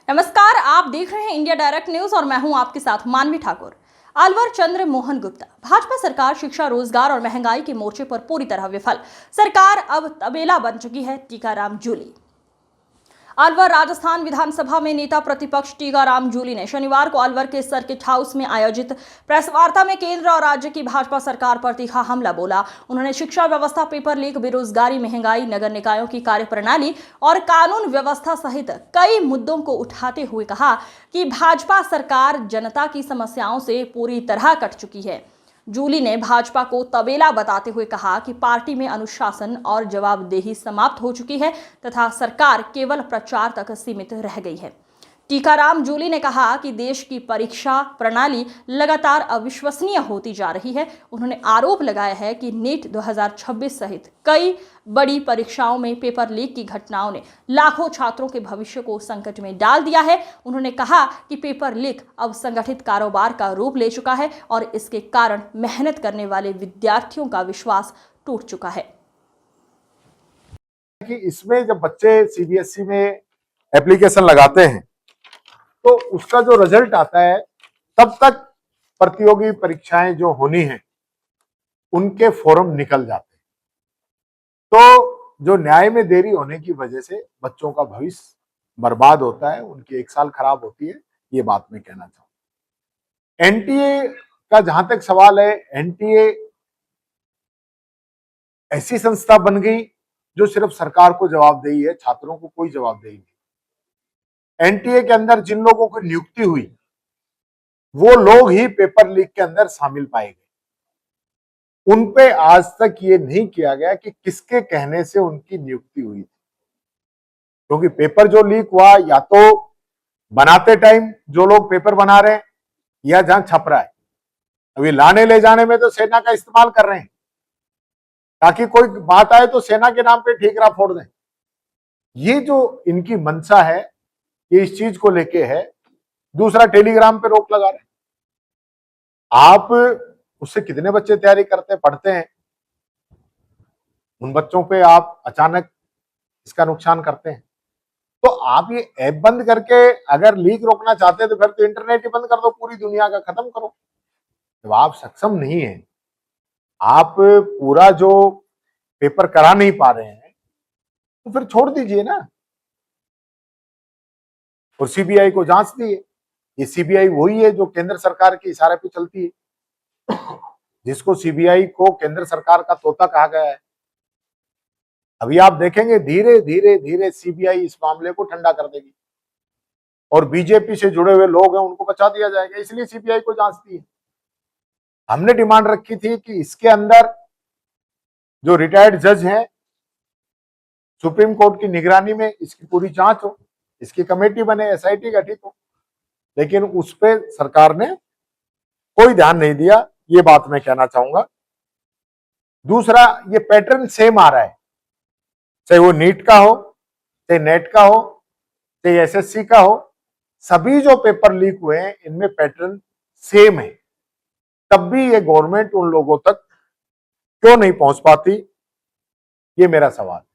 नमस्कार, आप देख रहे हैं इंडिया डायरेक्ट न्यूज और मैं हूं आपके साथ मानवी ठाकुर। अलवर चंद्र मोहन गुप्ता। भाजपा सरकार शिक्षा, रोजगार और महंगाई के मोर्चे पर पूरी तरह विफल। सरकार अब तबेला बन चुकी है। टीकाराम जूली। अलवर राजस्थान विधानसभा में नेता प्रतिपक्ष टीकाराम जूली ने शनिवार को अलवर के सर्किट हाउस में आयोजित प्रेस वार्ता में केंद्र और राज्य की भाजपा सरकार पर तीखा हमला बोला। उन्होंने शिक्षा व्यवस्था, पेपर लीक, बेरोजगारी, महंगाई, नगर निकायों की कार्यप्रणाली और कानून व्यवस्था सहित कई मुद्दों को उठाते हुए कहा कि भाजपा सरकार जनता की समस्याओं से पूरी तरह कट चुकी है। जूली ने भाजपा को तबेला बताते हुए कहा कि पार्टी में अनुशासन और जवाबदेही समाप्त हो चुकी है तथा सरकार केवल प्रचार तक सीमित रह गई है। टीकाराम जूली ने कहा कि देश की परीक्षा प्रणाली लगातार अविश्वसनीय होती जा रही है। उन्होंने आरोप लगाया है कि नीट 2026 सहित कई बड़ी परीक्षाओं में पेपर लीक की घटनाओं ने लाखों छात्रों के भविष्य को संकट में डाल दिया है। उन्होंने कहा कि पेपर लीक अब संगठित कारोबार का रूप ले चुका है और इसके कारण मेहनत करने वाले विद्यार्थियों का विश्वास टूट चुका है। कि इसमें जब बच्चे सीबीएसई में एप्लीकेशन लगाते हैं तो उसका जो रिजल्ट आता है तब तक प्रतियोगी परीक्षाएं जो होनी है उनके फॉर्म निकल जाते हैं। तो जो न्याय में देरी होने की वजह से बच्चों का भविष्य बर्बाद होता है, उनकी एक साल खराब होती है। ये बात मैं कहना चाहूंगा। एनटीए का जहां तक सवाल है, एनटीए ऐसी संस्था बन गई जो सिर्फ सरकार को जवाबदेही है, छात्रों को कोई जवाबदेही नहीं। एनटीए के अंदर जिन लोगों की नियुक्ति हुई वो लोग ही पेपर लीक के अंदर शामिल पाए गए। उन पे आज तक ये नहीं किया गया कि किसके कहने से उनकी नियुक्ति हुई थी, क्योंकि पेपर जो लीक हुआ या तो बनाते टाइम जो लोग पेपर बना रहे हैं या जहां छप रहा है। अभी लाने ले जाने में तो सेना का इस्तेमाल कर रहे हैं ताकि कोई बात आए तो सेना के नाम पे ठीकरा फोड़ दें। ये जो इनकी मंशा है, ये इस चीज को लेके है। दूसरा, टेलीग्राम पे रोक लगा रहे हैं। आप उससे कितने बच्चे तैयारी करते हैं, पढ़ते हैं, उन बच्चों पे आप अचानक इसका नुकसान करते हैं। तो आप ये ऐप बंद करके अगर लीक रोकना चाहते हैं तो फिर तो इंटरनेट ही बंद कर दो, पूरी दुनिया का खत्म करो। जब आप सक्षम नहीं है, आप पूरा जो पेपर करा नहीं पा रहे हैं, तो फिर छोड़ दीजिए ना और सीबीआई को जांच दिए। ये सीबीआई वही है जो केंद्र सरकार के इशारे पे चलती है, जिसको सीबीआई को केंद्र सरकार का तोता कहा गया है। अभी आप देखेंगे धीरे धीरे धीरे सीबीआई इस मामले को ठंडा कर देगी और बीजेपी से जुड़े हुए लोग हैं उनको बचा दिया जाएगा, इसलिए सीबीआई को जांचती है। हमने डिमांड रखी थी कि इसके अंदर जो रिटायर्ड जज हैं, सुप्रीम कोर्ट की निगरानी में इसकी पूरी जांच हो, इसकी कमेटी बने, एसआईटी गठित हो, लेकिन उस पर सरकार ने कोई ध्यान नहीं दिया। ये बात मैं कहना चाहूंगा। दूसरा, ये पैटर्न सेम आ रहा है, चाहे वो नीट का हो, चाहे नेट का हो, चाहे एसएससी का हो। सभी जो पेपर लीक हुए हैं इनमें पैटर्न सेम है। तब भी ये गवर्नमेंट उन लोगों तक क्यों नहीं पहुंच पाती, ये मेरा सवाल है।